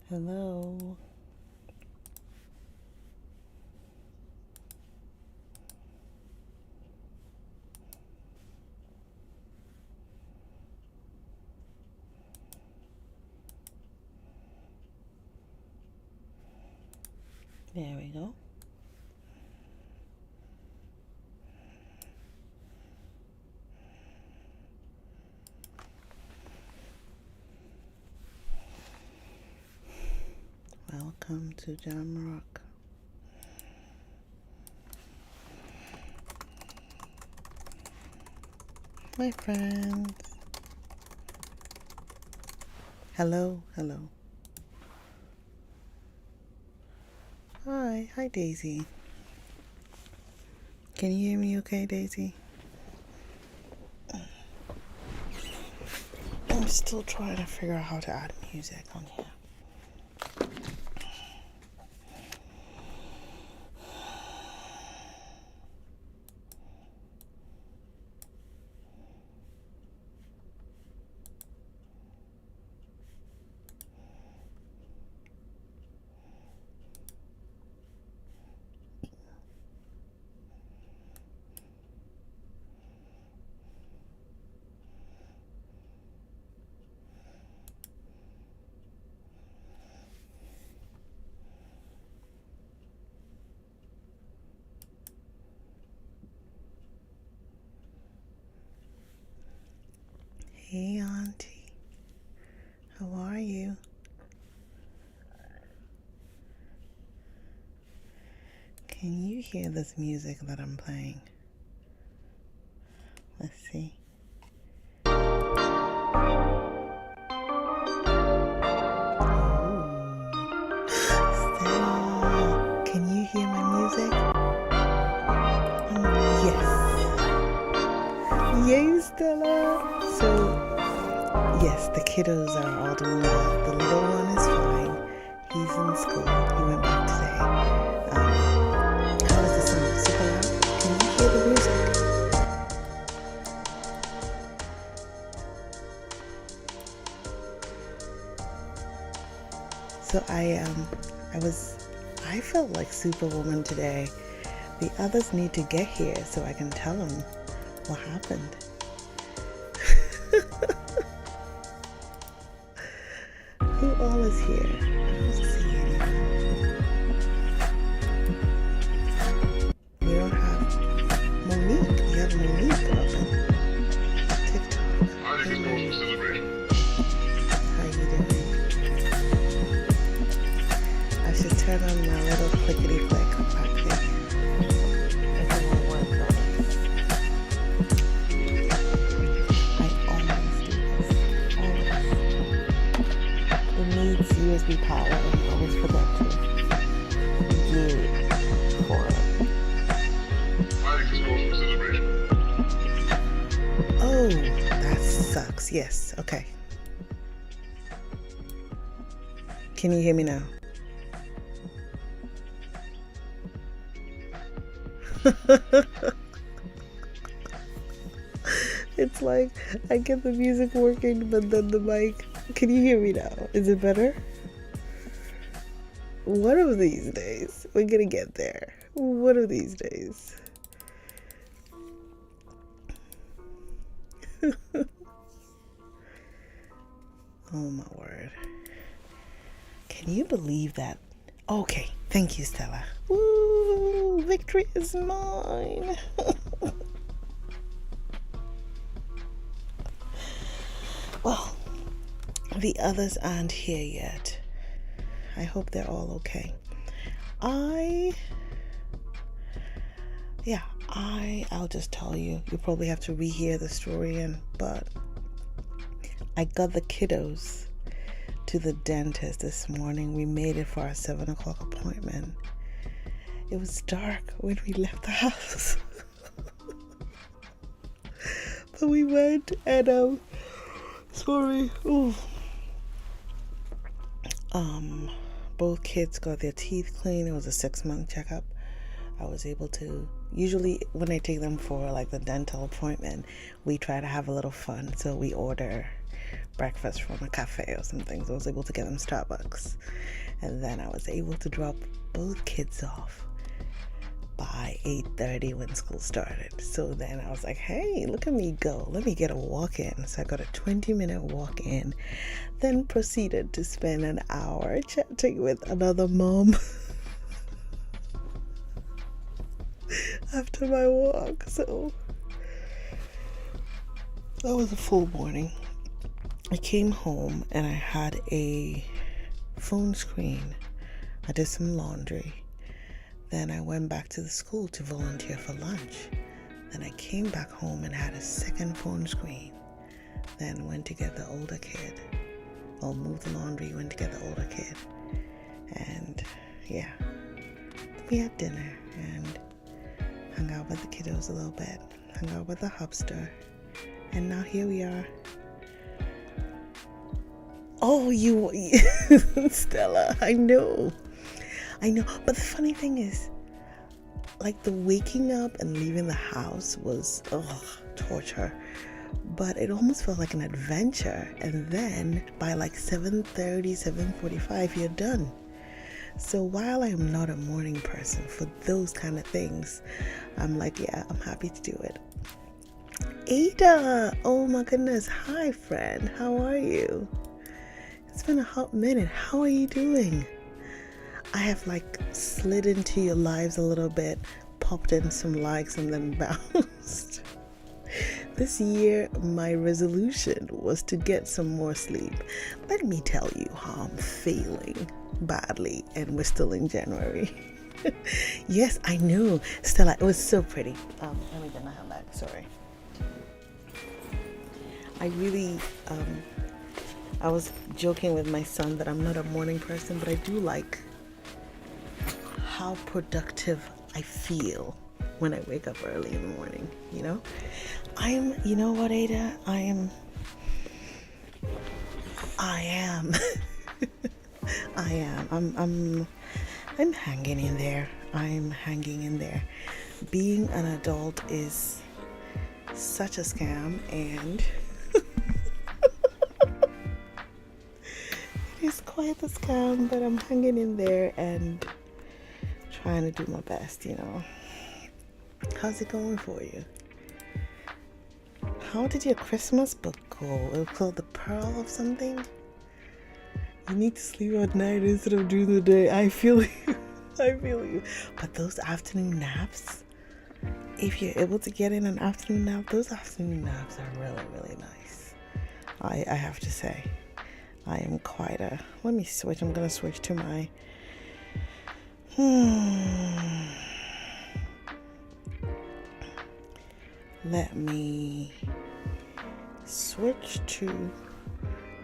Hello. There we go. Welcome to Jamrock. My friends. Hello, hello. Hi Daisy. Can you hear me okay, Daisy? I'm still trying to figure out how to add music on here. Hey, Auntie. How are you? Can you hear this music that I'm playing? Let's see. Stella, can you hear my music? Yes. Yay, Stella. So, yes, the kiddos are all doing well. The little one is fine. He's in school. He went back today. How is the sound? Super loud? Can you hear the music? So I felt like Superwoman today. The others need to get here so I can tell them what happened. Who all is here? I don't see anyone. We don't have Monique. We have Monique open. TikTok. How you doing? I should turn on my little clickety click back there. USB power, I always forget to use for it. Oh, that sucks. Yes, okay. Can you hear me now? It's like I get the music working, but then the mic. Can you hear me now? Is it better? One of these days, we're gonna get there. One of these days. Oh my word. Can you believe that? Okay, thank you, Stella. Woo! Victory is mine. Well, the others aren't here yet. I hope they're all okay. I'll just tell you. You probably have to rehear the story but I got the kiddos to the dentist this morning. We made it for our 7 o'clock appointment. It was dark when we left the house. But we went and sorry. Ooh. Both kids got their teeth cleaned. It was a 6-month checkup. I was able to, usually when I take them for like the dental appointment, we try to have a little fun. So we order breakfast from a cafe or something. So I was able to get them Starbucks. And then I was able to drop both kids off by 8:30 when school started. So then I was like, hey, look at me go. Let me get a walk in. So I got a 20-minute walk in, then proceeded to spend an hour chatting with another mom after my walk. So that was a full morning. I came home and I had a phone screen. I did some laundry. Then I went back to the school to volunteer for lunch. Then I came back home and had a second phone screen. Then went to get the older kid. Or moved the laundry, went to get the older kid. And yeah, we had dinner and hung out with the kiddos a little bit. Hung out with the hubster. And now here we are. Oh, you, Stella, I know. But the funny thing is, like, the waking up and leaving the house was, torture. But it almost felt like an adventure. And then by like 7:30, 7:45, you're done. So while I am not a morning person for those kind of things, I'm like, yeah, I'm happy to do it. Ada, oh my goodness. Hi, friend. How are you? It's been a hot minute. How are you doing? I have like slid into your lives a little bit, popped in some likes and then bounced. This year, my resolution was to get some more sleep. Let me tell you how I'm failing badly, and we're still in January. Yes, I know. Stella, it was so pretty. Let me get my handbag, sorry. I was joking with my son that I'm not a morning person, but I do like how productive I feel when I wake up early in the morning, you know? You know what, Ada? I am. I'm hanging in there. I'm hanging in there. Being an adult is such a scam, and it's quite a scam, but I'm hanging in there and trying to do my best, you know. How's it going for you? How did your Christmas book go? It was called The Pearl of something? You need to sleep at night instead of during the day. I feel you. But those afternoon naps, if you're able to get in an afternoon nap, those afternoon naps are really, really nice. I have to say. I am quite a... Let me switch. I'm going to switch to my... Let me switch to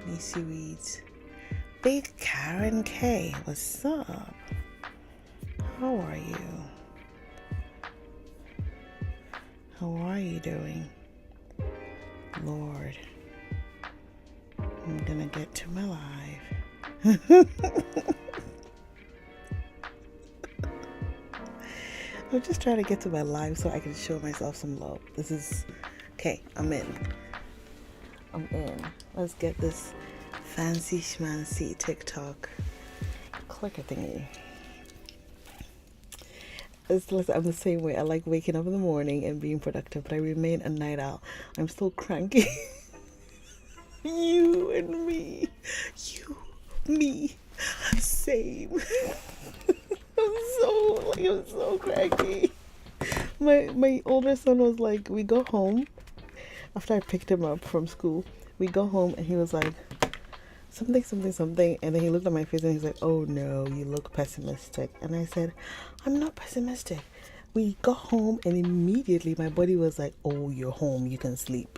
Nisi Reads. Big Karen K, what's up? How are you? How are you doing? Lord, I'm gonna get to my live. I'm just trying to get to my live so I can show myself some love. This is okay. I'm in. Let's get this fancy schmancy TikTok clicker thingy. I'm the same way. I like waking up in the morning and being productive, but I remain a night owl. I'm still cranky. You and me. Same. I'm so cranky. My older son was like, we go home after I picked him up from school. We go home and he was like, something, and then he looked at my face and he's like, oh no, you look pessimistic. And I said, I'm not pessimistic. We got home and immediately my body was like, oh, you're home, you can sleep.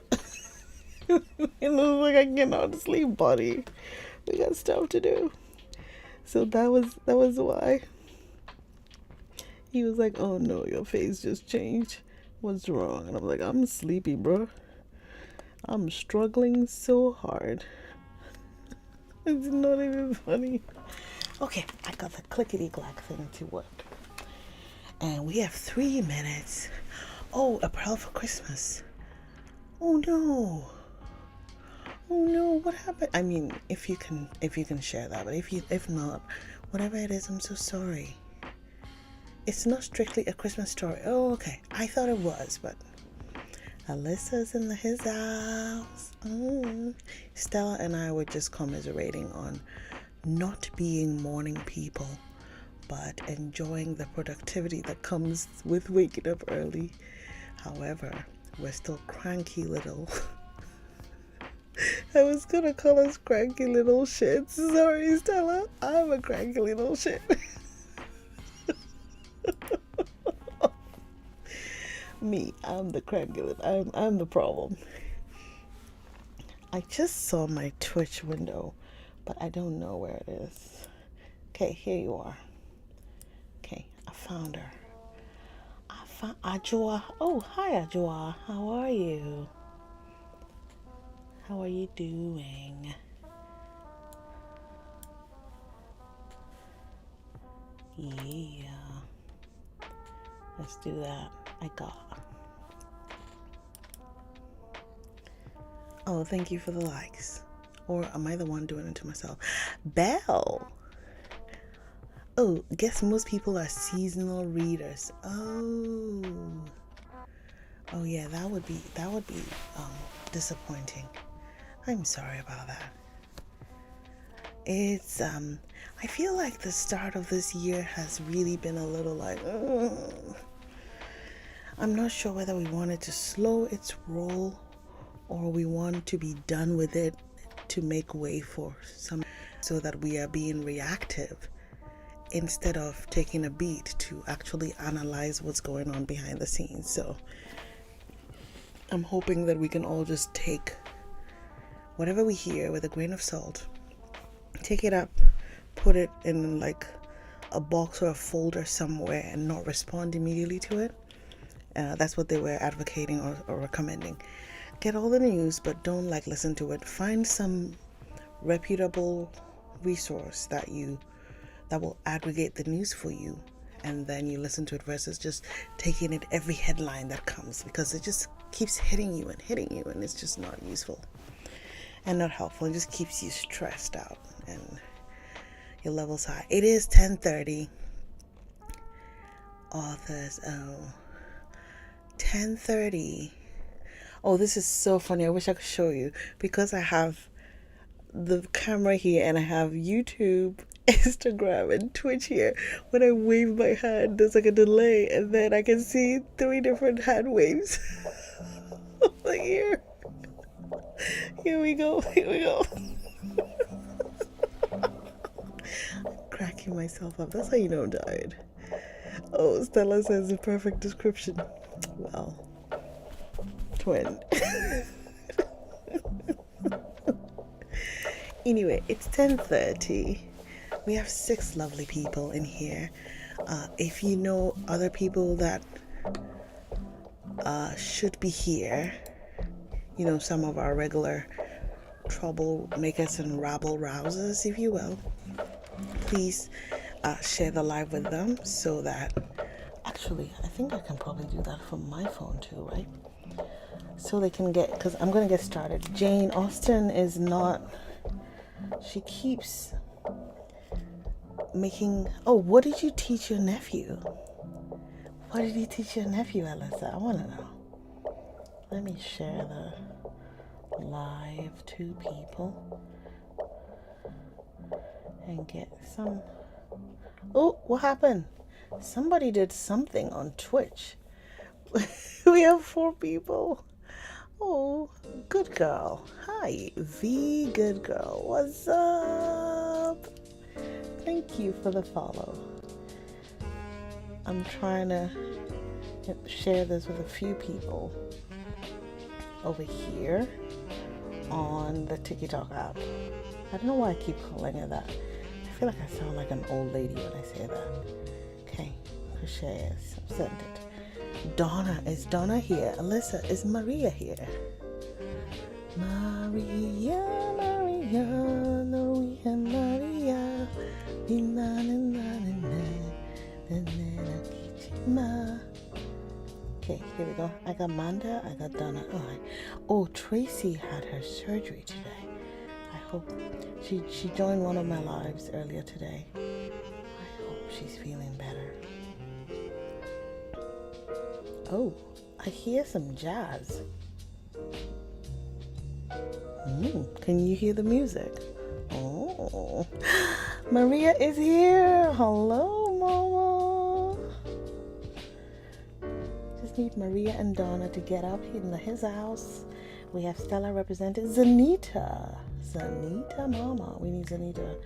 And I was like, I cannot sleep, buddy. We got stuff to do. So that was why. He was like, oh no, your face just changed. What's wrong? And I'm like, I'm sleepy, bro. I'm struggling so hard. It's not even funny. Okay, I got the clickety-clack thing to work. And we have 3 minutes. Oh, a pearl for Christmas. Oh no. Oh no, what happened? I mean, if you can share that, but if not, whatever it is, I'm so sorry. It's not strictly a Christmas story. Oh, okay. I thought it was, but Alyssa's in his house. Stella and I were just commiserating on not being morning people, but enjoying the productivity that comes with waking up early. However, we're still cranky little. I was gonna call us cranky little shits. Sorry, Stella. I'm a cranky little shit. Me, I'm the cranky little. I'm the problem. I just saw my Twitch window, but I don't know where it is. Okay, here you are. Okay, I found her. I found Ajua. Oh, hi, Ajua. How are you? How are you doing? Yeah. Let's do that. I got. Oh, thank you for the likes. Or am I the one doing it to myself? Belle. Oh, guess most people are seasonal readers. Oh. Oh yeah, that would be disappointing. I'm sorry about that. It's I feel like the start of this year has really been a little like I'm not sure whether we wanted to slow its roll or we want to be done with it to make way for some, so that we are being reactive instead of taking a beat to actually analyze what's going on behind the scenes. So I'm hoping that we can all just take whatever we hear with a grain of salt, take it up, put it in like a box or a folder somewhere and not respond immediately to it. That's what they were advocating or recommending. Get all the news, but don't listen to it. Find some reputable resource that will aggregate the news for you, and then you listen to it versus just taking it every headline that comes, because it just keeps hitting you, and it's just not useful and not helpful. It just keeps you stressed out and your levels high. It is 10:30. Authors, 10:30. Oh, this is so funny. I wish I could show you, because I have the camera here and I have YouTube, Instagram, and Twitch here. When I wave my hand, there's like a delay, and then I can see 3 different hand waves. Like here we go. Cracking myself up. That's how you know I'm tired. Oh, Stella says the perfect description. Well, twin. Anyway, it's 10:30. We have 6 lovely people in here. If you know other people that should be here, some of our regular troublemakers and rabble rousers, if you will, please share the live with them, so that actually I think I can probably do that from my phone too, right? So they can get, because I'm going to get started. Jane Austen is not, she keeps making, oh, what did you teach your nephew? What did you teach your nephew, Alyssa? I want to know. Let me share the live to people and get some. Oh, what happened? Somebody did something on Twitch. We have 4 people. Oh, good girl. Hi, the good girl. What's up? Thank you for the follow. I'm trying to share this with a few people over here on the TikTok app. I don't know why I keep calling it that. I feel like I sound like an old lady when I say that. Okay, shares. I've sent it. Donna, is Donna here? Alyssa, is Maria here? Maria, Maria, Maria, Maria. Okay, here we go. I got Manda, I got Donna. Oh, Tracy had her surgery today. I hope she joined one of my lives earlier today. I hope she's feeling better. Oh, I hear some jazz. Can you hear the music? Oh, Maria is here. Hello, Mama. Just need Maria and Donna to get up in his house. We have Stella represented. Zanita, Mama. We need Zanita.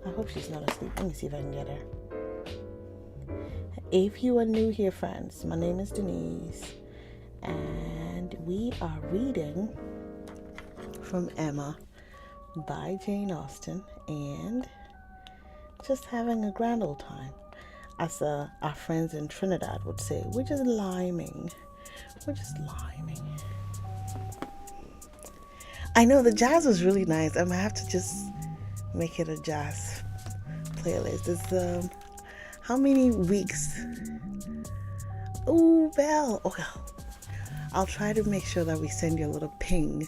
I hope she's not asleep. Let me see if I can get her. If you are new here, friends, my name is Denise, and we are reading from Emma by Jane Austen, and just having a grand old time. As our friends in Trinidad would say, we're just liming. I know the jazz was really nice. I'm gonna have to just make it a jazz playlist. It's how many weeks? Oh, Belle. Okay, I'll try to make sure that we send you a little ping.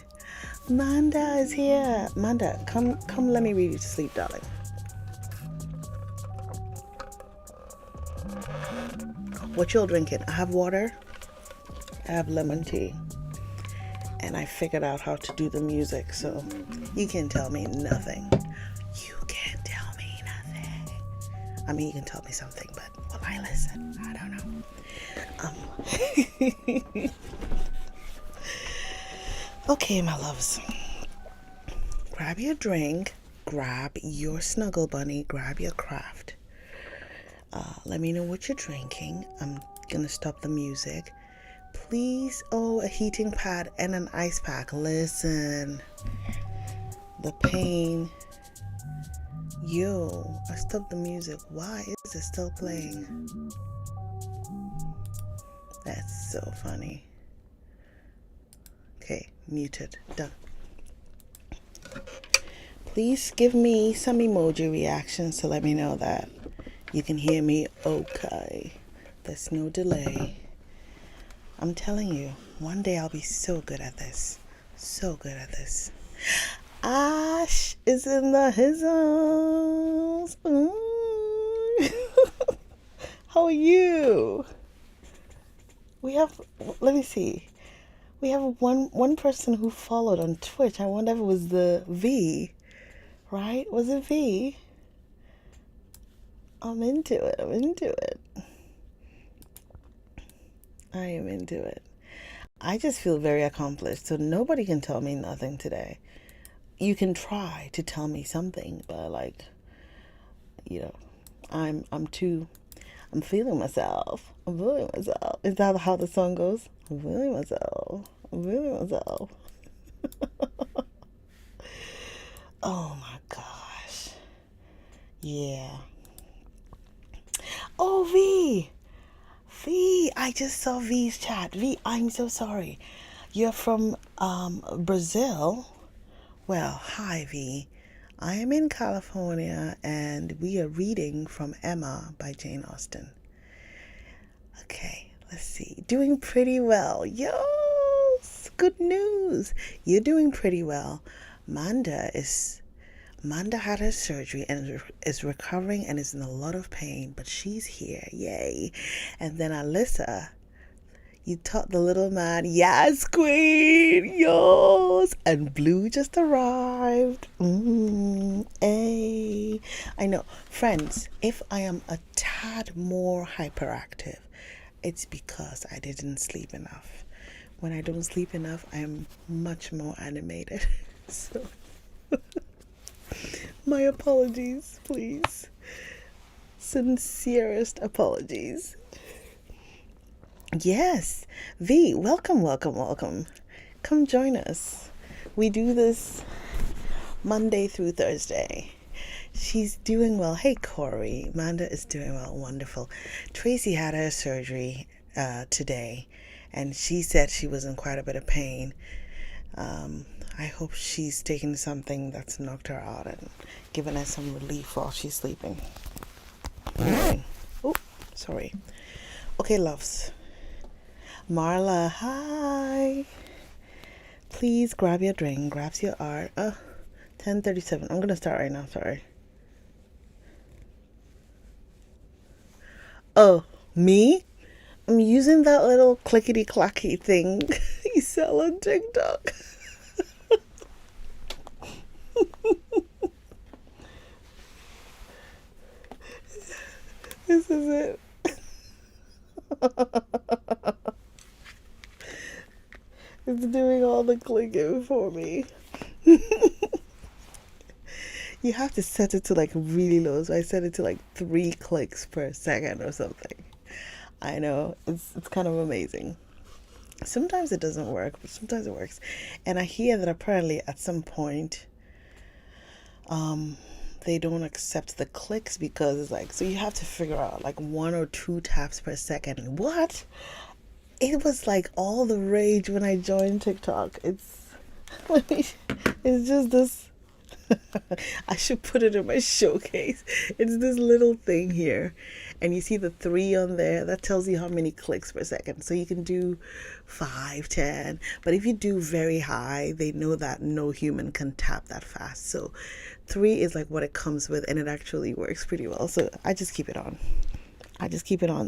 Manda is here. Manda, come, let me read you to sleep, darling. What you drinking? I have water. I have lemon tea. And I figured out how to do the music, so you can tell me nothing. You can tell me nothing. I mean, you can tell me something, but will I listen? I don't know. Okay, my loves. Grab your drink, grab your snuggle bunny, grab your craft. Let me know what you're drinking. I'm gonna stop the music. Please, a heating pad and an ice pack. Listen, the pain. Yo, I stopped the music. Why is it still playing? That's so funny. Okay, muted. Done. Please give me some emoji reactions to let me know that you can hear me okay. There's no delay. I'm telling you, one day I'll be so good at this. So good at this. Ash is in the hizzles. How are you? Let me see. We have one person who followed on Twitch. I wonder if it was the V, right? Was it V? I'm into it. I am into it. I just feel very accomplished, so nobody can tell me nothing today. You can try to tell me something, but I'm feeling myself. Is that how the song goes? I'm feeling myself. Oh my gosh. Yeah. Oh, V, I just saw V's chat. V, I'm so sorry. You're from Brazil? Well, hi, V. I am in California, and we are reading from Emma by Jane Austen. Okay, let's see. Doing pretty well. Yes, good news. You're doing pretty well. Manda had her surgery and is recovering and is in a lot of pain, but she's here. Yay. And then Alyssa, you taught the little man, yes, queen, yes. And Blue just arrived. Hey. I know. Friends, if I am a tad more hyperactive, it's because I didn't sleep enough. When I don't sleep enough, I am much more animated. So... my apologies, please. Sincerest apologies. Yes, V, welcome. Come join us. We do this Monday through Thursday. She's doing well. Hey, Corey. Amanda is doing well. Wonderful. Tracy had her surgery today, and she said she was in quite a bit of pain. I hope she's taking something that's knocked her out and given her some relief while she's sleeping. Oh, sorry. Okay, loves. Marla, hi. Please grab your drink. Grabs your art. 10:37. I'm gonna start right now. Sorry. Oh, me? I'm using that little clickety clacky thing you sell on TikTok. This is it. It's doing all the clicking for me. You have to set it to like really low, so I set it to like 3 clicks per second or something. I know, it's kind of amazing. Sometimes it doesn't work, but sometimes it works. And I hear that apparently at some point, they don't accept the clicks because it's like, so you have to figure out like 1 or 2 taps per second. What? It was like all the rage when I joined TikTok. It's just this. I should put it in my showcase. It's this little thing here, and you see the 3 on there. That tells you how many clicks per second. So you can do 5, 10. But if you do very high, they know that no human can tap that fast. So 3 is like what it comes with, and it actually works pretty well. So I just keep it on.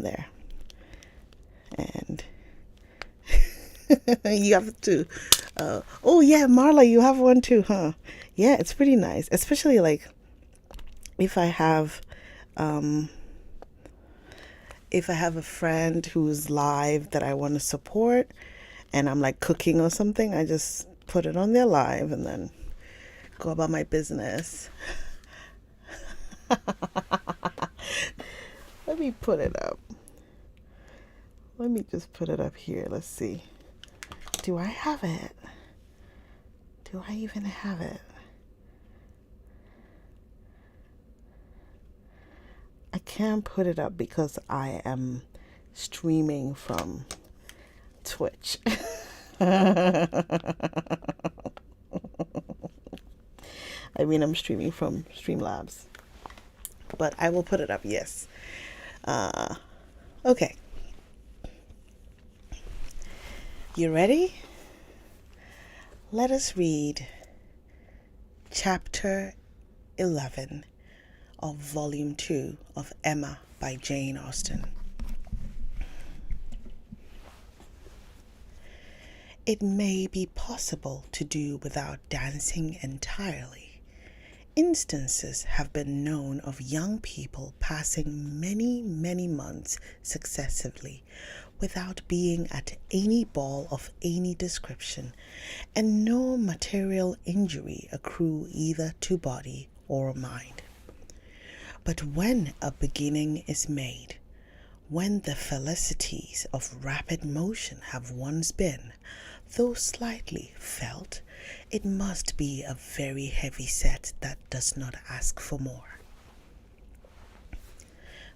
There. And you have to. Oh yeah, Marla, you have one too, huh? Yeah, it's pretty nice, especially like if I have a friend who's live that I want to support, and I'm like cooking or something. I just put it on their live and then go about my business. Let me put it up. Let me just put it up here. Let's see. Do I have it? Do I even have it? I can't put it up because I am streaming from Twitch. I mean, I'm streaming from Streamlabs. But I will put it up, yes. Okay. You ready? Let us read Chapter 11 of Volume 2 of Emma by Jane Austen. It may be possible to do without dancing entirely. Instances have been known of young people passing many, many months successively without being at any ball of any description, and no material injury accrue either to body or mind. But when a beginning is made, when the felicities of rapid motion have once been, though slightly, felt, it must be a very heavy set that does not ask for more.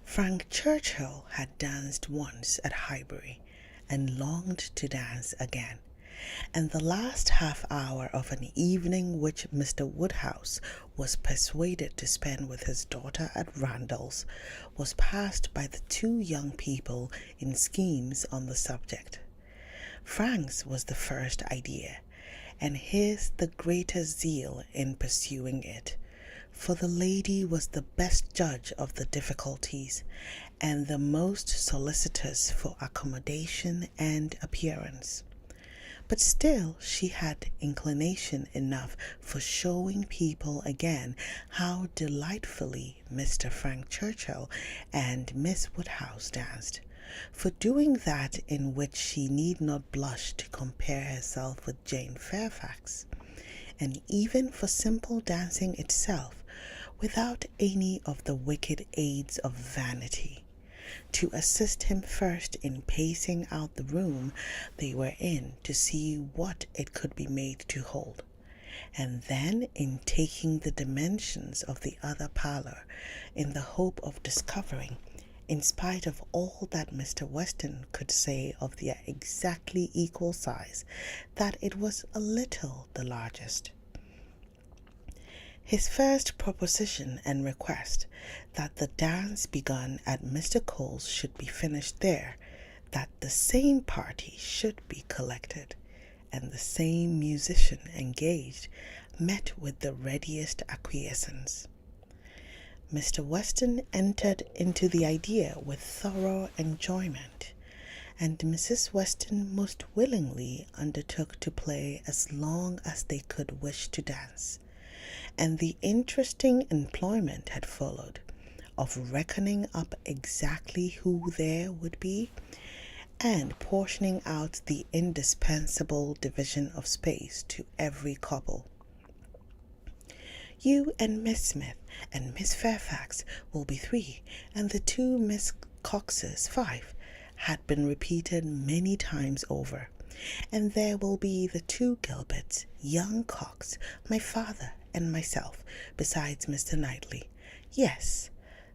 Frank Churchill had danced once at Highbury and longed to dance again, and the last half hour of an evening which Mr. Woodhouse was persuaded to spend with his daughter at Randall's was passed by the 2 young people in schemes on the subject. Frank's was the first idea, and his the greater zeal in pursuing it, for the lady was the best judge of the difficulties, and the most solicitous for accommodation and appearance. But still she had inclination enough for showing people again how delightfully Mr. Frank Churchill and Miss Woodhouse danced, for doing that in which she need not blush to compare herself with Jane Fairfax, and even for simple dancing itself, without any of the wicked aids of vanity, to assist him first in pacing out the room they were in to see what it could be made to hold, and then in taking the dimensions of the other parlor in the hope of discovering, in spite of all that Mr. Weston could say of their exactly equal size, that it was a little the largest. His first proposition and request that the dance begun at Mr. Cole's should be finished there, that the same party should be collected, and the same musician engaged, met with the readiest acquiescence. Mr. Weston entered into the idea with thorough enjoyment, and Mrs. Weston most willingly undertook to play as long as they could wish to dance, and the interesting employment had followed of reckoning up exactly who there would be, and portioning out the indispensable division of space to every couple. You and Miss Smith and Miss Fairfax will be 3, and the 2 Miss Coxes 5, had been repeated many times over, and there will be the 2 Gilberts, young Cox, my father, and myself, besides Mr. Knightley. Yes,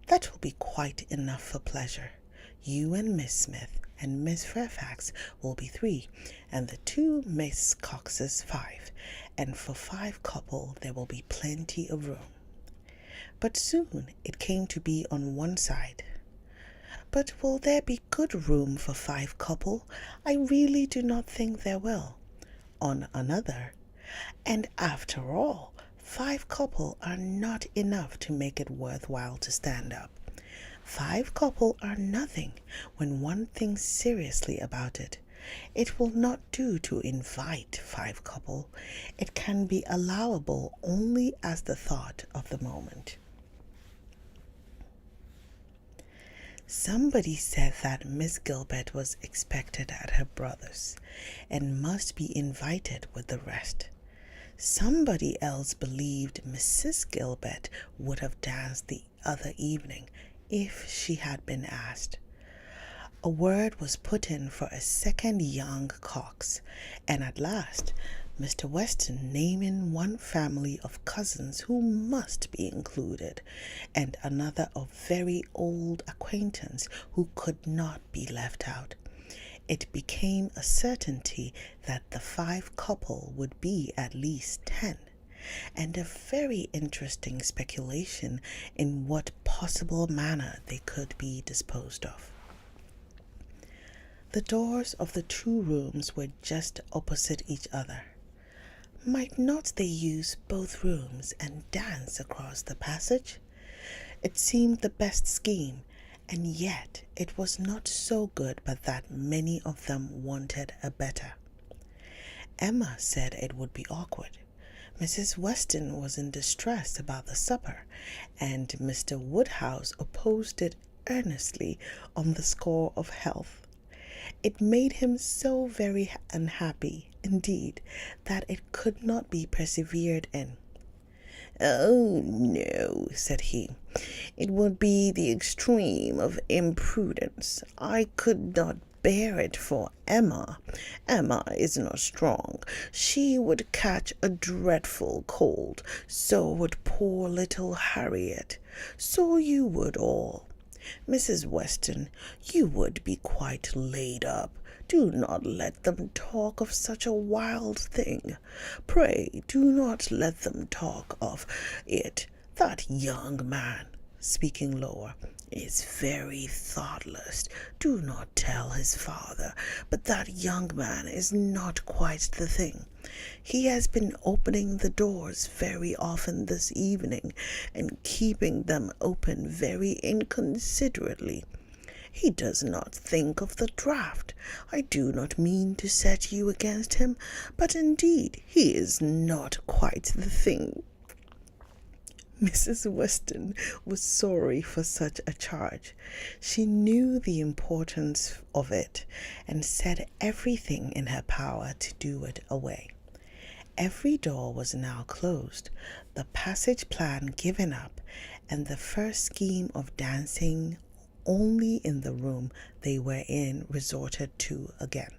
that will be quite enough for pleasure. You and Miss Smith and Miss Fairfax will be 3, and the 2 Miss Coxes 5, and for 5 couple there will be plenty of room. But soon it came to be on one side. But will there be good room for 5 couple? I really do not think there will. On another. And after all, 5 couple are not enough to make it worthwhile to stand up. 5 couple are nothing when one thinks seriously about it. It will not do to invite 5 couple. It can be allowable only as the thought of the moment. Somebody said that Miss Gilbert was expected at her brother's, and must be invited with the rest. Somebody else believed Mrs. Gilbert would have danced the other evening if she had been asked. A word was put in for a second young Cox, and at last Mr. Weston naming one family of cousins who must be included, and another of very old acquaintance who could not be left out, it became a certainty that the 5 couple would be at least 10, and a very interesting speculation in what possible manner they could be disposed of. The doors of the 2 rooms were just opposite each other. Might not they use both rooms and dance across the passage? It seemed the best scheme, and yet it was not so good but that many of them wanted a better. Emma said it would be awkward. Mrs. Weston was in distress about the supper, and Mr. Woodhouse opposed it earnestly on the score of health. It made him so very unhappy, indeed, that it could not be persevered in. "Oh, no," said he, "it would be the extreme of imprudence. I could not bear it for Emma. Emma is not strong. She would catch a dreadful cold. So would poor little Harriet. So you would all. Mrs. Weston, you would be quite laid up. Do not let them talk of such a wild thing. Pray do not let them talk of it. That young man," speaking lower, "is very thoughtless. Do not tell his father, but that young man is not quite the thing. He has been opening the doors very often this evening, and keeping them open very inconsiderately. He does not think of the draught. I do not mean to set you against him, but indeed he is not quite the thing." Mrs. Weston was sorry for such a charge. She knew the importance of it, and said everything in her power to do it away. Every door was now closed, the passage plan given up, and the first scheme of dancing only in the room they were in resorted to again.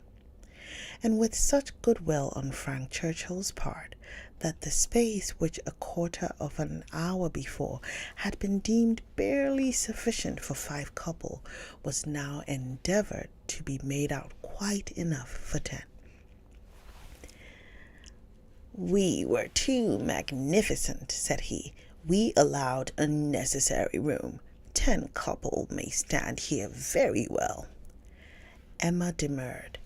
And with such goodwill on Frank Churchill's part, that the space which a quarter of an hour before had been deemed barely sufficient for 5 couple was now endeavored to be made out quite enough for 10. "We were too magnificent," said he. "We allowed unnecessary room. 10 couple may stand here very well." Emma demurred.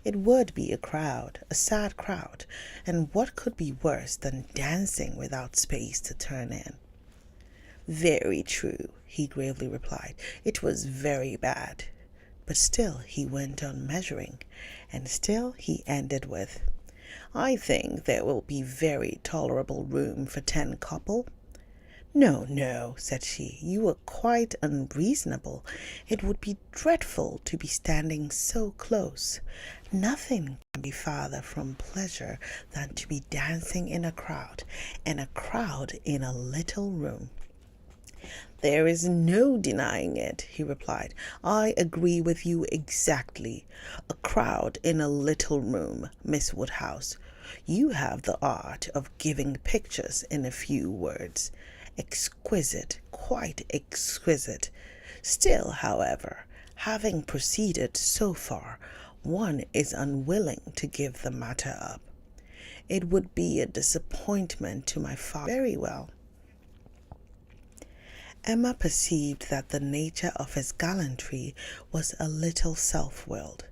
It would be a crowd, a sad crowd, and what could be worse than dancing without space to turn in? "Very true," he gravely replied. "It was very bad." But still he went on measuring, and still he ended with, "I think there will be very tolerable room for 10 couple." "No, no," said she, "you are quite unreasonable. It would be dreadful to be standing so close. Nothing can be farther from pleasure than to be dancing in a crowd, and a crowd in a little room." "There is no denying it," he replied. "I agree with you exactly. A crowd in a little room, Miss Woodhouse. You have the art of giving pictures in a few words. Exquisite, quite exquisite. Still, however, having proceeded so far, one is unwilling to give the matter up. It would be a disappointment to my father. Very well." Emma perceived that the nature of his gallantry was a little self-willed,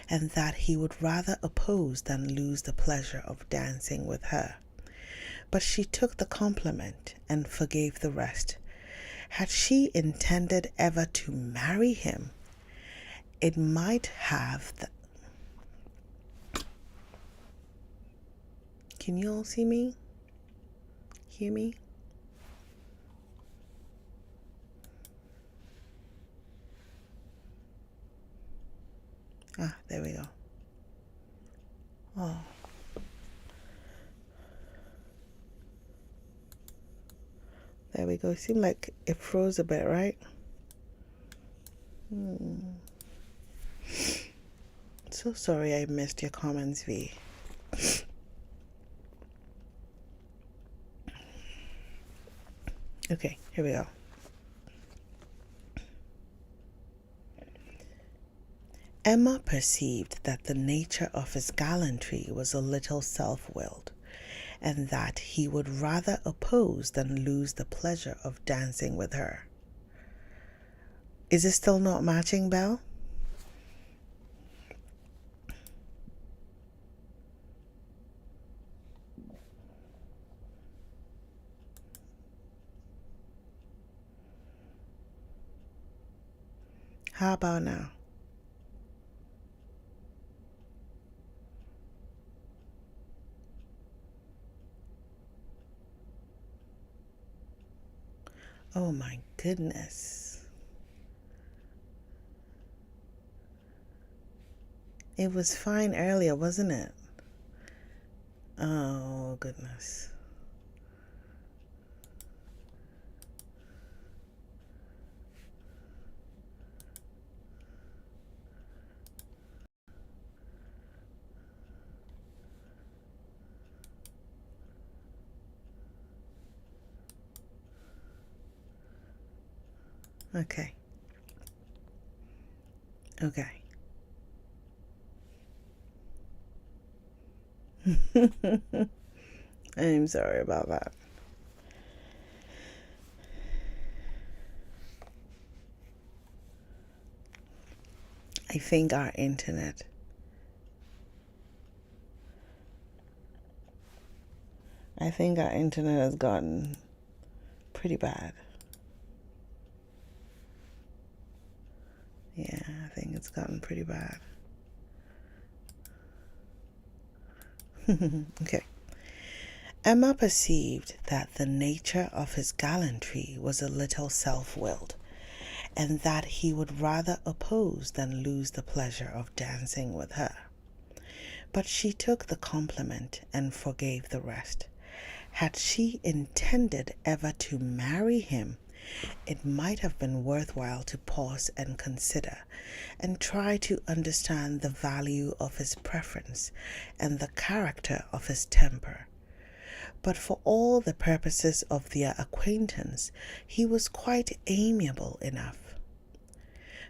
and that he would rather oppose than lose the pleasure of dancing with her. But she took the compliment and forgave the rest. Had she intended ever to marry him, it might have Can you all see me? Hear me? There we go. Oh. There we go. It seemed like it froze a bit, right? So sorry I missed your comments, V. Okay, here we go. Emma perceived that the nature of his gallantry was a little self-willed, and that he would rather oppose than lose the pleasure of dancing with her. Is it still not matching, Belle? How about now? Oh my goodness. It was fine earlier, wasn't it? Oh goodness. Okay. Okay. I'm sorry about that. I think our internet has gotten pretty bad. Yeah, I think it's gotten pretty bad. Okay. Emma perceived that the nature of his gallantry was a little self-willed, and that he would rather oppose than lose the pleasure of dancing with her. But she took the compliment and forgave the rest. Had she intended ever to marry him, it might have been worthwhile to pause and consider, and try to understand the value of his preference and the character of his temper. but for all the purposes of their acquaintance, he was quite amiable enough.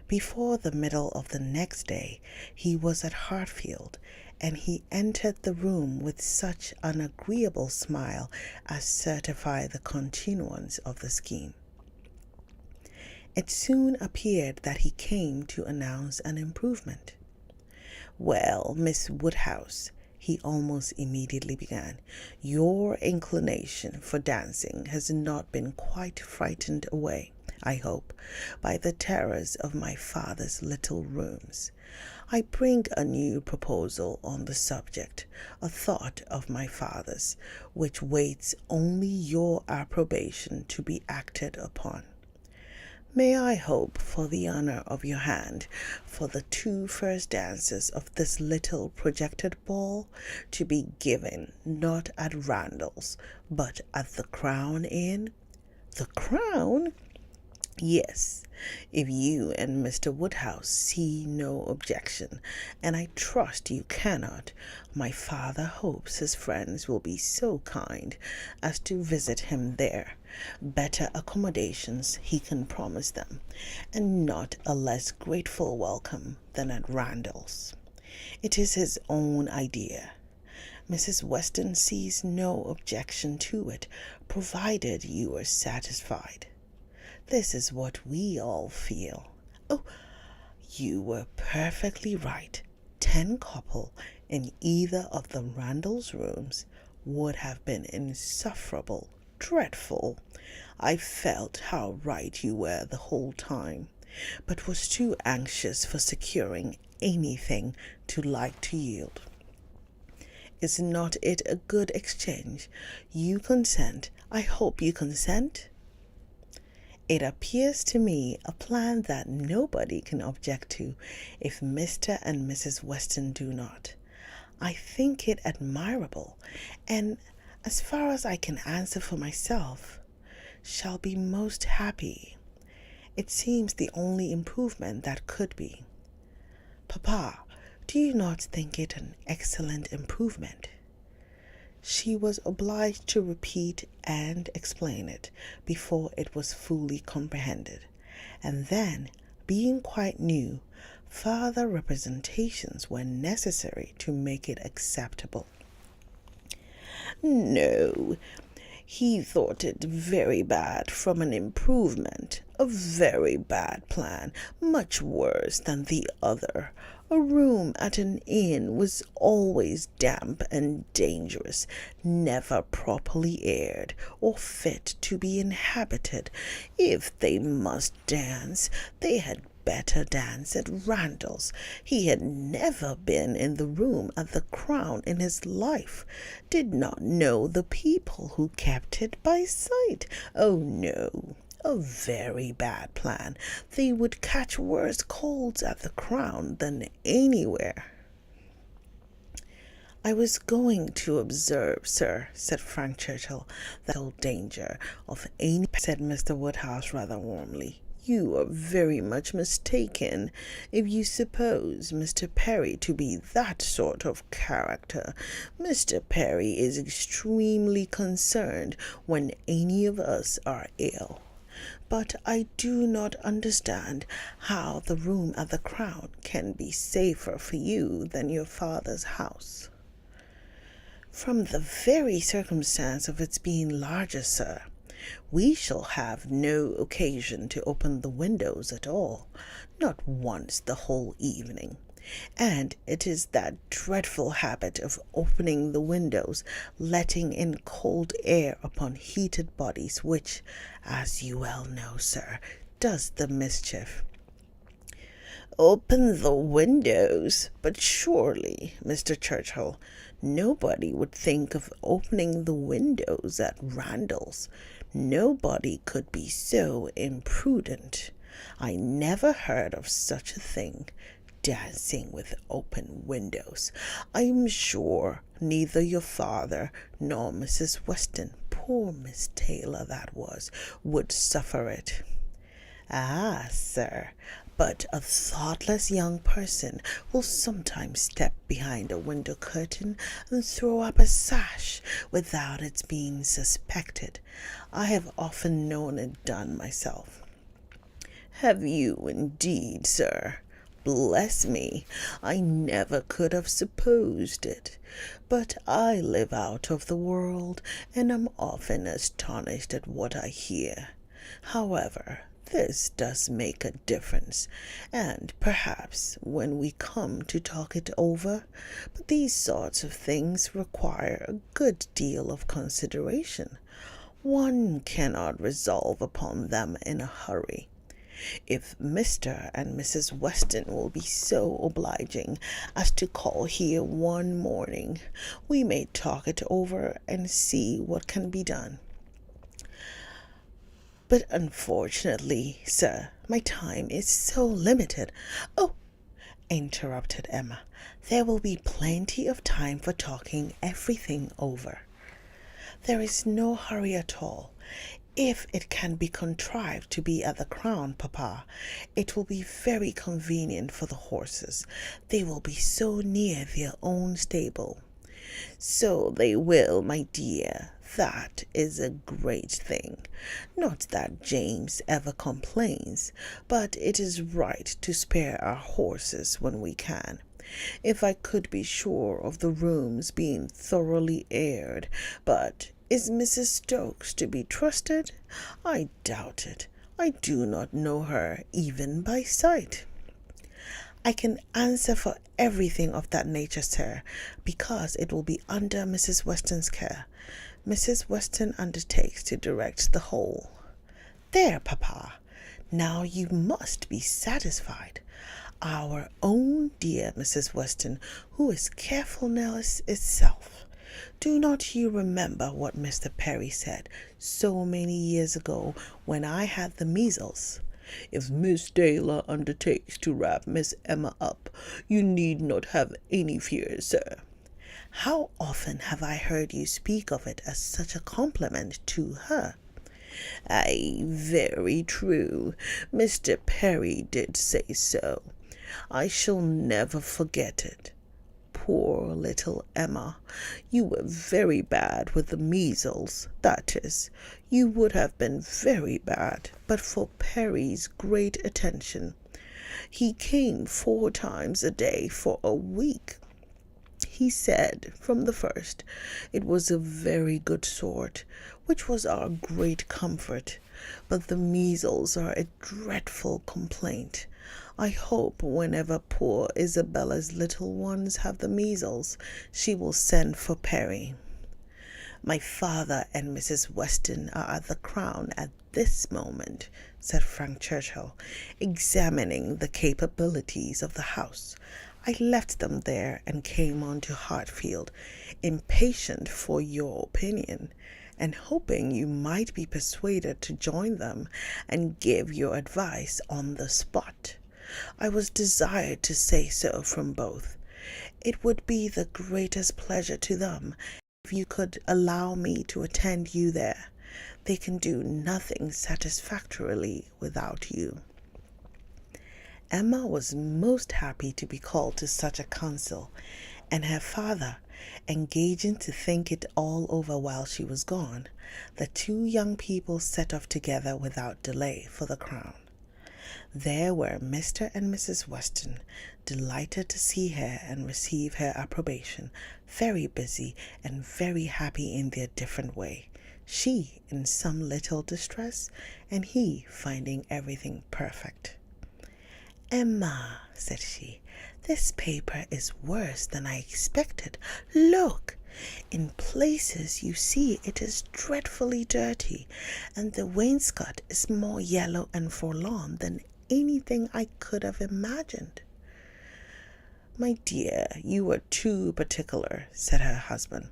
Before the middle of the next day, he was at Hartfield, and he entered the room with such an agreeable smile as certified the continuance of the scheme. It soon appeared that he came to announce an improvement. "Well, Miss Woodhouse," he almost immediately began, "your inclination for dancing has not been quite frightened away, I hope, by the terrors of my father's little rooms. I bring a new proposal on the subject, a thought of my father's, which waits only your approbation to be acted upon. May I hope for the honor of your hand for the 2 first dances of this little projected ball to be given not at Randall's, but at the Crown Inn?" "The Crown?" "Yes, if you and Mr. Woodhouse see no objection, and I trust you cannot, my father hopes his friends will be so kind as to visit him there. Better accommodations he can promise them, and not a less grateful welcome than at Randall's. It is his own idea. Mrs. Weston sees no objection to it, provided you are satisfied. This is what we all feel. Oh, you were perfectly right. 10 couple in either of the Randalls' rooms would have been insufferable, dreadful. I felt how right you were the whole time, but was too anxious for securing anything to like to yield. Is not it a good exchange? You consent. I hope you consent?" "It appears to me a plan that nobody can object to if Mr. and Mrs. Weston do not. I think it admirable, and, as far as I can answer for myself, shall be most happy. It seems the only improvement that could be. Papa, do you not think it an excellent improvement?" She was obliged to repeat and explain it before it was fully comprehended, and then, being quite new, further representations were necessary to make it acceptable. "No, he thought it very bad from an improvement, a very bad plan, much worse than the other. A room at an inn was always damp and dangerous, never properly aired, or fit to be inhabited. If they must dance, they had better dance at Randall's. He had never been in the room at the Crown in his life, did not know the people who kept it by sight. Oh, no, a very bad plan. They would catch worse colds at the Crown than anywhere." "I was going to observe, sir," said Frank Churchill, "that no danger of any," said Mr. Woodhouse rather warmly. "You are very much mistaken if you suppose Mr. Perry to be that sort of character. Mr. Perry is extremely concerned when any of us are ill. But I do not understand how the room at the Crown can be safer for you than your father's house." "From the very circumstance of its being larger, sir. We shall have no occasion to open the windows at all, not once the whole evening. And it is that dreadful habit of opening the windows, letting in cold air upon heated bodies, which, as you well know, sir, does the mischief." "Open the windows? But surely, Mr. Churchill, nobody would think of opening the windows at Randall's. Nobody could be so imprudent. I never heard of such a thing. Dancing with open windows. I am sure neither your father nor Mrs. Weston, poor Miss Taylor that was, would suffer it." "Ah, sir, But a thoughtless young person will sometimes step behind a window curtain and throw up a sash without its being suspected. I have often known it done myself. Have you indeed, sir? Bless me, I never could have supposed it. But I live out of the world, and am often astonished at what I hear. However, this does make a difference, and perhaps when we come to talk it over, but these sorts of things require a good deal of consideration. One cannot resolve upon them in a hurry. If Mr. and Mrs. Weston will be so obliging as to call here one morning, we may talk it over and see what can be done. But unfortunately, sir, my time is so limited. Oh, interrupted Emma, there will be plenty of time for talking everything over. There is no hurry at all. If it can be contrived to be at the Crown, Papa, it will be very convenient for the horses. They will be so near their own stable. So they will, my dear. That is a great thing. Not that James ever complains, but it is right to spare our horses when we can. If I could be sure of the rooms being thoroughly aired, but is Mrs. Stokes to be trusted? I doubt it. I do not know her even by sight. I can answer for everything of that nature, sir, because it will be under Mrs. Weston's care. Mrs. Weston undertakes to direct the whole. There, Papa. Now you must be satisfied. Our own dear Mrs. Weston, who is carefulness itself. Do not you remember what Mr. Perry said so many years ago when I had the measles? If Miss Taylor undertakes to wrap Miss Emma up, you need not have any fears, sir. How often have I heard you speak of it as such a compliment to her? Aye, very true. Mr. Perry did say so. I shall never forget it. Poor little Emma, you were very bad with the measles. That is, you would have been very bad but for Perry's great attention. He came 4 times a day for a week. He said from the first it was a very good sort, which was our great comfort, but the measles are a dreadful complaint. I hope whenever poor Isabella's little ones have the measles, she will send for Perry. My father and Mrs. Weston are at the Crown at this moment, said Frank Churchill, examining the capabilities of the house. I left them there and came on to Hartfield, impatient for your opinion, and hoping you might be persuaded to join them and give your advice on the spot. I was desired to say so from both. It would be the greatest pleasure to them if you could allow me to attend you there. They can do nothing satisfactorily without you. Emma was most happy to be called to such a council, and her father, engaging to think it all over while she was gone, the 2 young people set off together without delay for the Crown. There were Mr. and Mrs. Weston, delighted to see her and receive her approbation, very busy and very happy in their different way, she in some little distress, and he finding everything perfect. Emma, said she, this paper is worse than I expected. Look! In places you see it is dreadfully dirty, and the wainscot is more yellow and forlorn than anything I could have imagined. My dear, you are too particular, said her husband.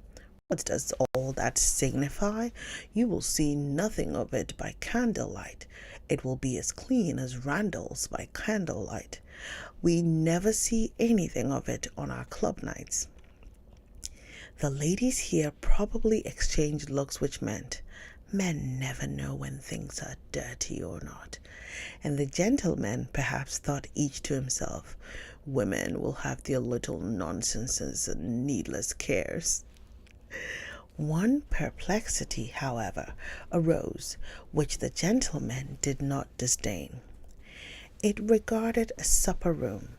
What does all that signify? You will see nothing of it by candlelight. It will be as clean as Randall's by candlelight. We never see anything of it on our club nights. The ladies here probably exchanged looks which meant, Men never know when things are dirty or not. And the gentlemen perhaps thought each to himself, women will have their little nonsenses and needless cares. One perplexity, however, arose, which the gentlemen did not disdain. It regarded a supper room.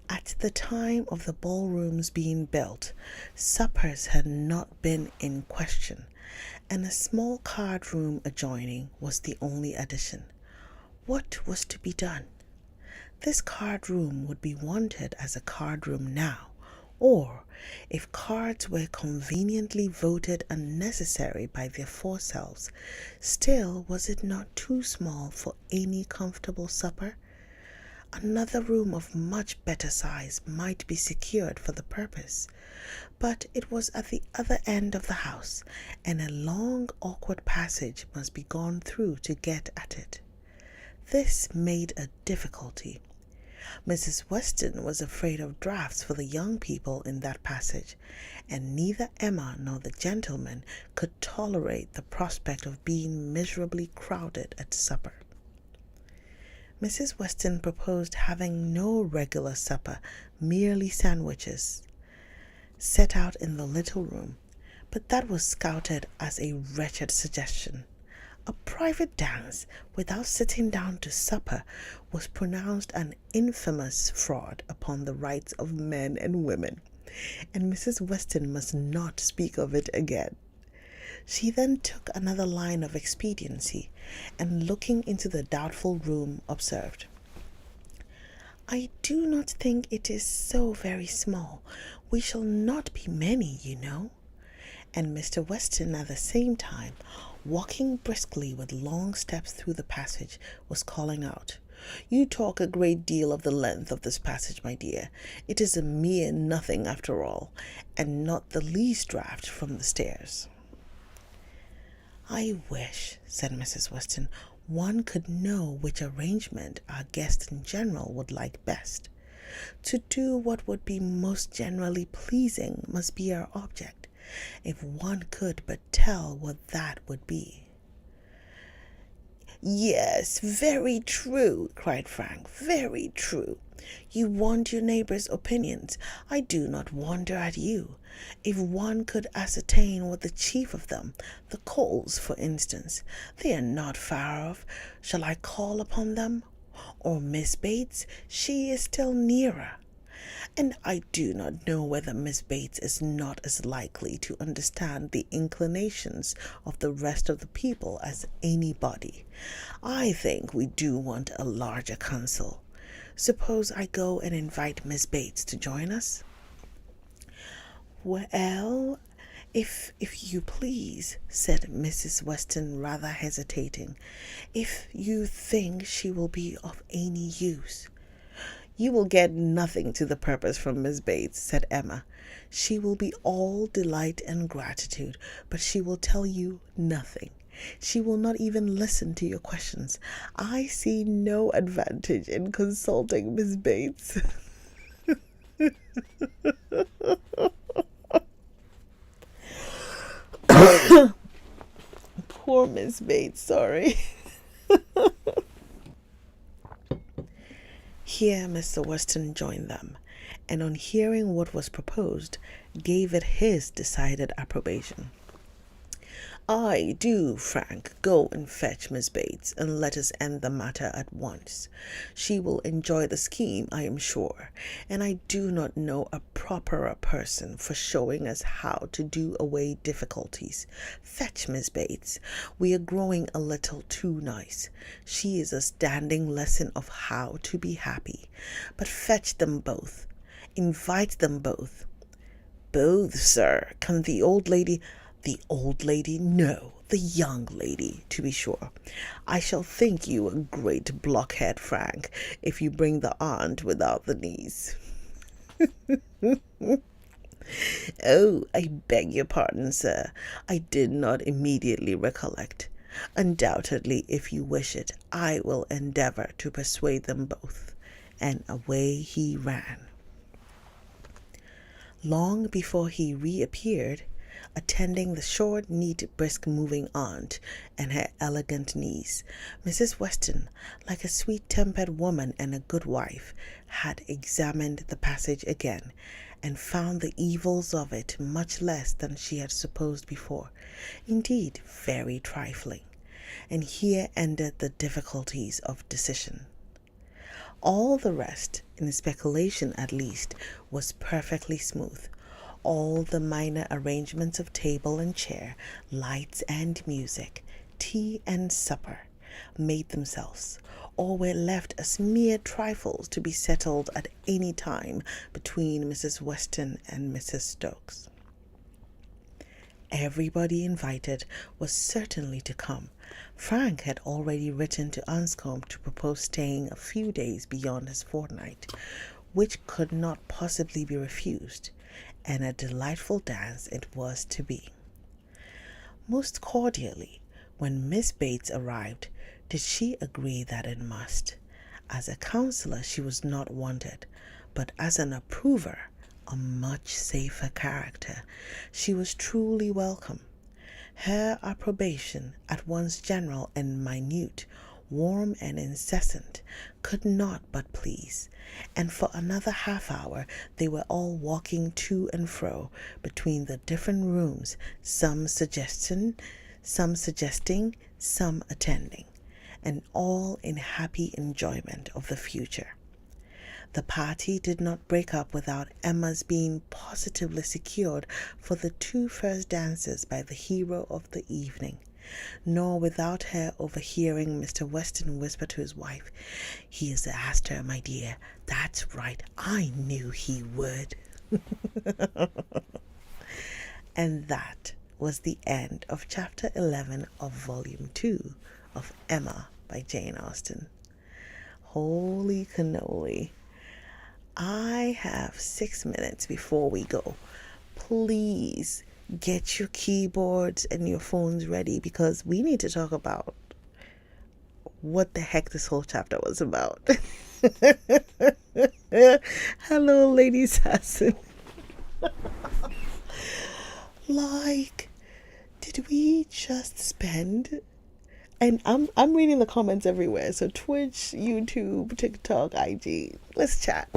At the time of the ballrooms being built, suppers had not been in question, and a small card room adjoining was the only addition. What was to be done? This card room would be wanted as a card room now, or, if cards were conveniently voted unnecessary by their foreselves, still was it not too small for any comfortable supper? Another room of much better size might be secured for the purpose, but it was at the other end of the house, and a long awkward passage must be gone through to get at it. This made a difficulty. Mrs. Weston was afraid of draughts for the young people in that passage, and neither Emma nor the gentleman could tolerate the prospect of being miserably crowded at supper. Mrs. Weston proposed having no regular supper, merely sandwiches, set out in the little room, but that was scouted as a wretched suggestion. A private dance, without sitting down to supper, was pronounced an infamous fraud upon the rights of men and women, and Mrs. Weston must not speak of it again. She then took another line of expediency, and looking into the doubtful room, observed, "I do not think it is so very small. We shall not be many, you know." And Mr. Weston, at the same time, walking briskly with long steps through the passage, was calling out, "You talk a great deal of the length of this passage, my dear. It is a mere nothing after all, and not the least draught from the stairs." "I wish," said Mrs. Weston, "one could know which arrangement our guests in general would like best. To do what would be most generally pleasing must be our object. If one could but tell what that would be." "Yes, very true," cried Frank, "very true. You want your neighbors' opinions. I do not wonder at you. If one could ascertain what the chief of them, the Coles, for instance, they are not far off. Shall I call upon them? Or Miss Bates? She is still nearer. And I do not know whether Miss Bates is not as likely to understand the inclinations of the rest of the people as anybody. I think we do want a larger council. Suppose I go and invite Miss Bates to join us?" "Well, if you please," said Mrs. Weston, rather hesitating, "if you think she will be of any use." "You will get nothing to the purpose from Miss Bates," said Emma. "She will be all delight and gratitude, but she will tell you nothing. She will not even listen to your questions. I see no advantage in consulting Miss Bates." Poor Miss Bates, sorry. Here Mr. Weston joined them, and on hearing what was proposed, gave it his decided approbation. "I do, Frank, go and fetch Miss Bates, and let us end the matter at once. She will enjoy the scheme, I am sure, and I do not know a properer person for showing us how to do away difficulties. Fetch Miss Bates. We are growing a little too nice. She is a standing lesson of how to be happy. But fetch them both. Invite them both." "Both, sir. Can the old lady—" "The old lady? No, the young lady, to be sure. I shall think you a great blockhead, Frank, if you bring the aunt without the niece." "Oh, I beg your pardon, sir. I did not immediately recollect. Undoubtedly, if you wish it, I will endeavor to persuade them both." And away he ran. Long before he reappeared, attending the short, neat, brisk moving aunt and her elegant niece. Mrs. Weston, like a sweet-tempered woman and a good wife, had examined the passage again, and found the evils of it much less than she had supposed before, indeed very trifling. And here ended the difficulties of decision. All the rest, in speculation at least, was perfectly smooth. All the minor arrangements of table and chair, lights and music, tea and supper, made themselves, or were left as mere trifles to be settled at any time between Mrs. Weston and Mrs. Stokes. Everybody invited was certainly to come. Frank had already written to Anscombe to propose staying a few days beyond his fortnight, which could not possibly be refused, and a delightful dance it was to be. Most cordially, when Miss Bates arrived, did she agree that it must. As a counsellor she was not wanted, but as an approver, a much safer character, she was truly welcome. Her approbation, at once general and minute, warm and incessant, could not but please, and for another half hour they were all walking to and fro between the different rooms, some suggesting, some attending, and all in happy enjoyment of the future. The party did not break up without Emma's being positively secured for the 2 first dances by the hero of the evening, nor without her overhearing Mr. Weston whisper to his wife, "He has asked her, my dear. That's right. I knew he would." And that was the end of chapter 11 of volume 2 of Emma by Jane Austen. Holy cannoli. I have 6 minutes before we go. Please get your keyboards and your phones ready, because we need to talk about what the heck this whole chapter was about. Hello, Lady Assassin. Did we just spend... And I'm reading the comments everywhere. So Twitch, YouTube, TikTok, IG. Let's chat.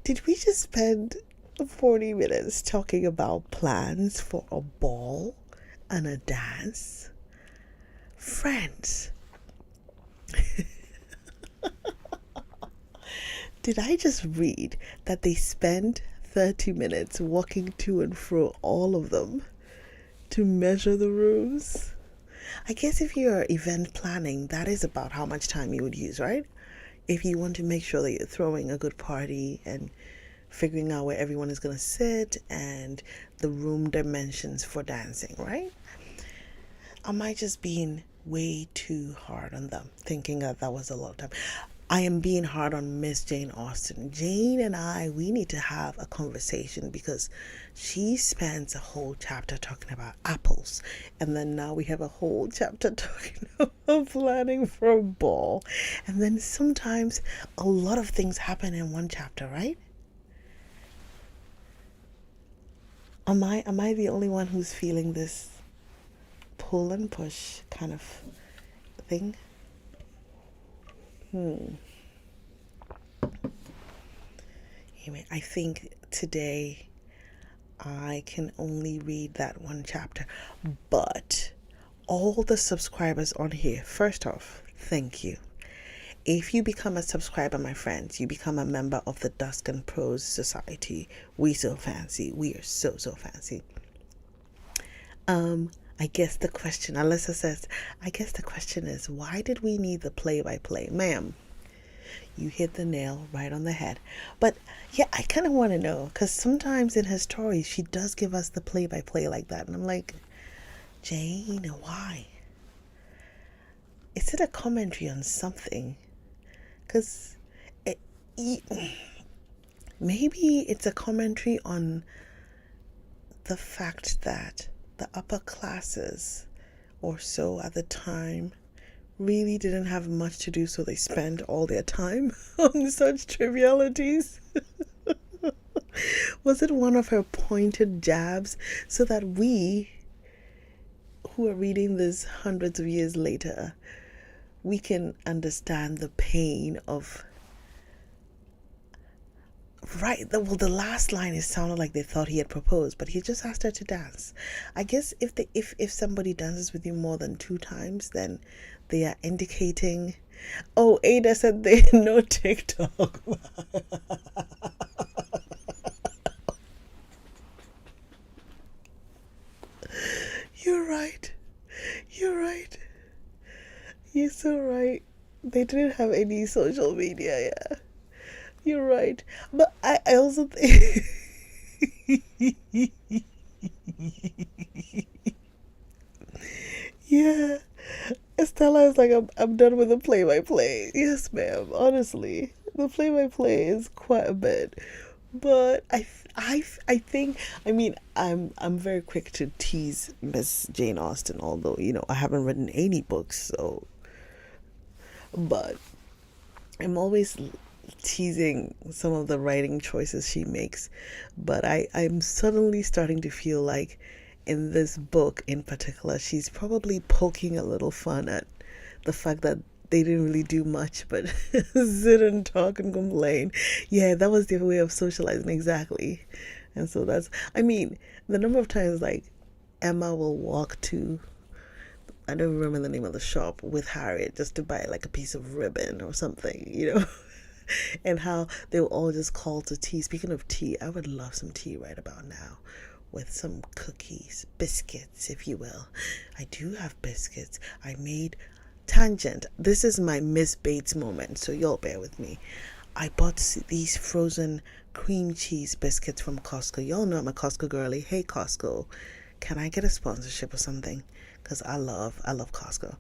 Did we just spend 40 minutes talking about plans for a ball and a dance? Friends. Did I just read that they spent 30 minutes walking to and fro, all of them, to measure the rooms? I guess if you're event planning, that is about how much time you would use, right? If you want to make sure that you're throwing a good party and figuring out where everyone is going to sit and the room dimensions for dancing, right? Am I just being way too hard on them, thinking that was a lot of time? I am being hard on Miss Jane Austen. Jane and I, we need to have a conversation, because she spends a whole chapter talking about apples, and then now we have a whole chapter talking about planning for a ball, and then sometimes a lot of things happen in one chapter, right? Am I the only one who's feeling this pull and push kind of thing? Anyway, I think today I can only read that one chapter, but all the subscribers on here, first off, thank you. If you become a subscriber, my friends, you become a member of the Dusk and Prose Society. We so fancy. We are so fancy. I guess the question, Alyssa says, I guess the question is, why did we need the play-by-play? Ma'am, you hit the nail right on the head. But yeah, I kind of want to know, because sometimes in her stories, she does give us the play-by-play like that. And I'm like, Jane, why? Is it a commentary on something? Because maybe it's a commentary on the fact that the upper classes or so at the time really didn't have much to do, so they spent all their time on such trivialities. Was it one of her pointed jabs so that we, who are reading this hundreds of years later, we can understand the pain of, right, the last line, it sounded like they thought he had proposed, but he just asked her to dance. I guess if somebody dances with you more than 2 times, then they are indicating. Oh, Ada said they no TikTok. You're right. You're right. You're so right. They didn't have any social media, yeah. You're right. But I also think yeah. Estella is like, I'm done with the play by play. Yes, ma'am. Honestly, the play by play is quite a bit. But I think, I mean, I'm very quick to tease Miss Jane Austen, although, I haven't written any books, so, but I'm always teasing some of the writing choices she makes. But I'm suddenly starting to feel like in this book in particular, she's probably poking a little fun at the fact that they didn't really do much but sit and talk and complain. Yeah, that was their way of socializing, exactly. And so that's, I mean, the number of times like Emma will walk to, I don't remember the name of the shop, with Harriet just to buy like a piece of ribbon or something. And how they will all just call to tea. Speaking of tea, I would love some tea right about now with some cookies, biscuits, if you will. I do have biscuits. I made tangent. This is my Miss Bates moment, so y'all bear with me. I bought these frozen cream cheese biscuits from Costco. Y'all know I'm a Costco girly. Hey Costco, can I get a sponsorship or something? Because I love Costco.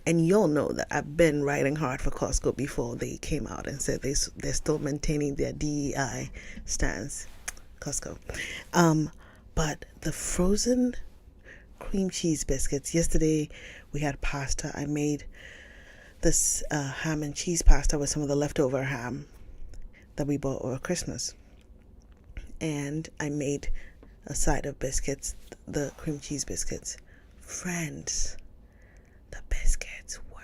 And y'all know that I've been writing hard for Costco before they came out and said they're still maintaining their DEI stance. Costco. But the frozen cream cheese biscuits, yesterday we had pasta. I made this ham and cheese pasta with some of the leftover ham that we bought over Christmas. And I made a side of biscuits, the cream cheese biscuits. Friends, the biscuits were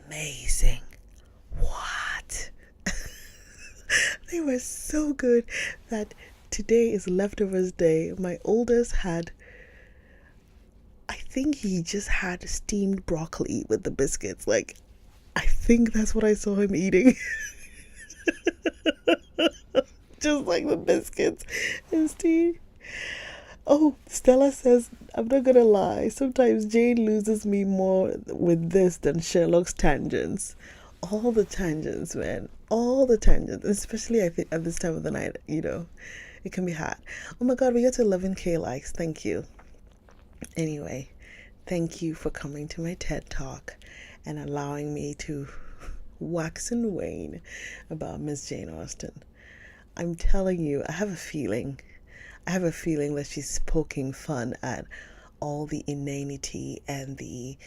amazing. What? They were so good that today is leftovers day. My oldest had, I think he just had steamed broccoli with the biscuits. Like, I think that's what I saw him eating. Just like the biscuits and steamed. Oh, Stella says, I'm not gonna lie, sometimes Jane loses me more with this than Sherlock's tangents. All the tangents, man. All the tangents. Especially, I think, at this time of the night, it can be hot. Oh my god, we got to 11K likes. Thank you. Anyway, thank you for coming to my TED Talk and allowing me to wax and wane about Miss Jane Austen. I'm telling you, I have a feeling that she's poking fun at all the inanity and the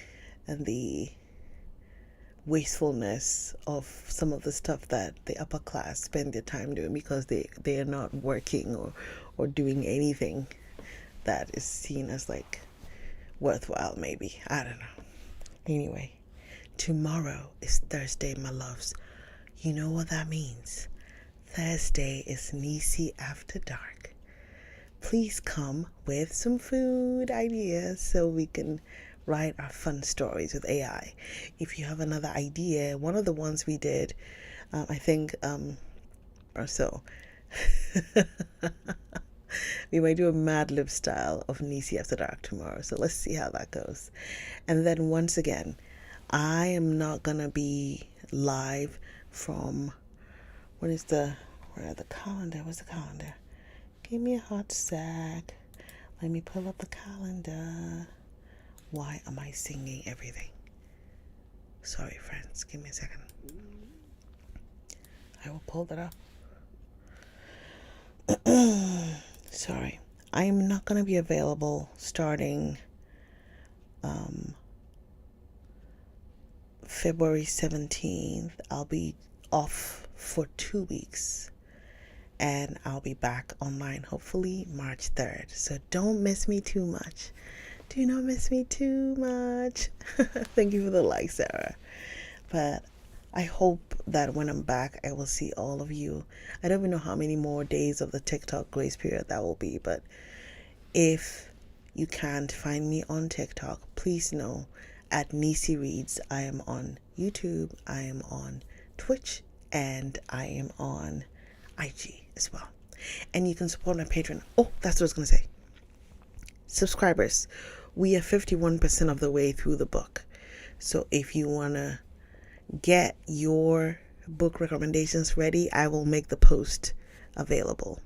wastefulness of some of the stuff that the upper class spend their time doing because they are not working or doing anything that is seen as like worthwhile, maybe. I don't know. Anyway, tomorrow is Thursday, my loves. You know what that means. Thursday is Nisi After Dark. Please come with some food ideas so we can write our fun stories with AI. If you have another idea, one of the ones we did, I think, or so, we might do a Mad Lib style of Nisi After Dark tomorrow. So let's see how that goes. And then once again, I am not going to be live from, where's the calendar? Where's the calendar? Give me a hot sec. Let me pull up the calendar. Why am I singing everything? Sorry, friends. Give me a second. I will pull that up. Sorry. I am not going to be available starting February 17th. I'll be off for 2 weeks. and I'll be back online hopefully March 3rd. So don't miss me too much. Do not miss me too much. Thank you for the like, Sarah. But I hope that when I'm back, I will see all of you. I don't even know how many more days of the TikTok grace period that will be, but if you can't find me on TikTok, please know at Nisi Reads. I am on YouTube, I am on Twitch, and I am on IG as well. And you can support my Patreon. Oh, that's what I was going to say. Subscribers, we are 51% of the way through the book. So if you want to get your book recommendations ready, I will make the post available.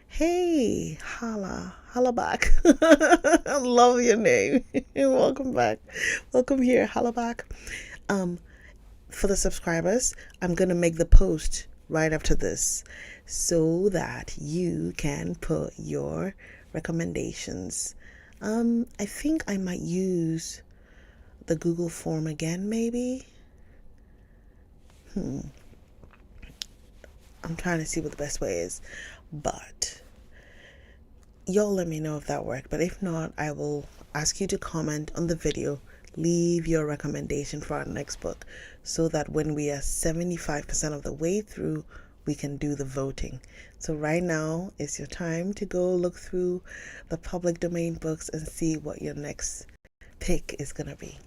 Hey, holla back. I love your name. Welcome back. Welcome here, holla back. For the subscribers, I'm gonna make the post right after this so that you can put your recommendations. I think I might use the Google form again, maybe. I'm trying to see what the best way is, but y'all let me know if that worked. But if not, I will ask you to comment on the video, leave your recommendation for our next book, so that when we are 75% of the way through, we can do the voting. So right now is your time to go look through the public domain books and see what your next pick is gonna be.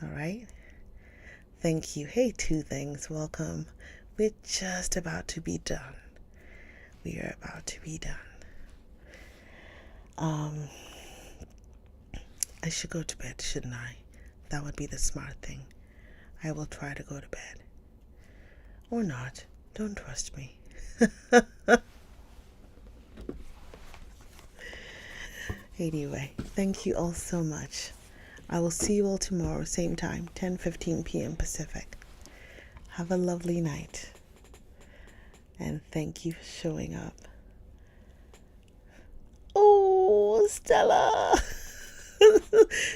All right, thank you. Hey, Two Things, welcome. We're just about to be done. We are about to be done. I should go to bed, shouldn't I? That would be the smart thing. I will try to go to bed. Or not. Don't trust me. Anyway, thank you all so much. I will see you all tomorrow, same time, 10:15 p.m. Pacific. Have a lovely night. And thank you for showing up. Oh, Stella.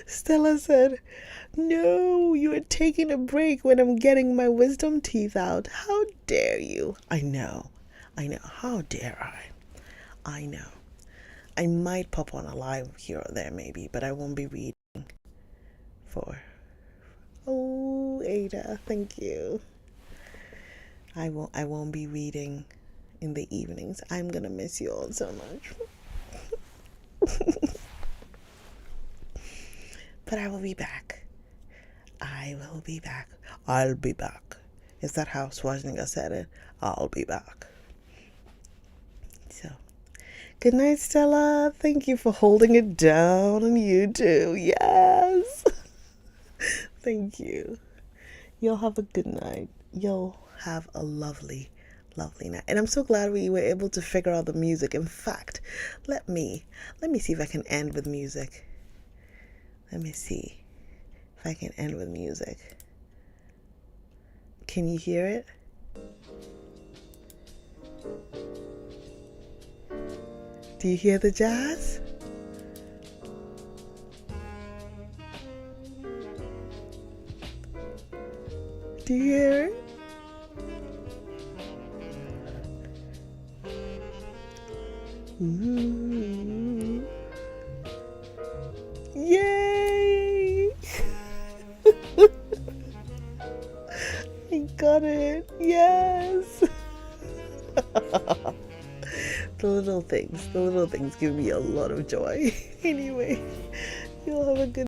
Stella said, no, you are taking a break when I'm getting my wisdom teeth out. How dare you? I know. How dare I know. I might pop on a live here or there maybe, but I won't be reading for. Oh, Ada, thank you. I won't be reading in the evenings. I'm gonna miss you all so much. But I will be back. I'll be back. Is that how Schwarzenegger said it? I'll be back. So, good night, Stella. Thank you for holding it down on YouTube. Yes. Thank you. Y'all have a good night. Y'all have a lovely night. And I'm so glad we were able to figure out the music. In fact, let me see if I can end with music. Let me see if I can end with music. Can you hear it? Do you hear the jazz? Do you hear it? Ooh. Yay! I got it. Yes. The little things give me a lot of joy. Anyway, you'll have a good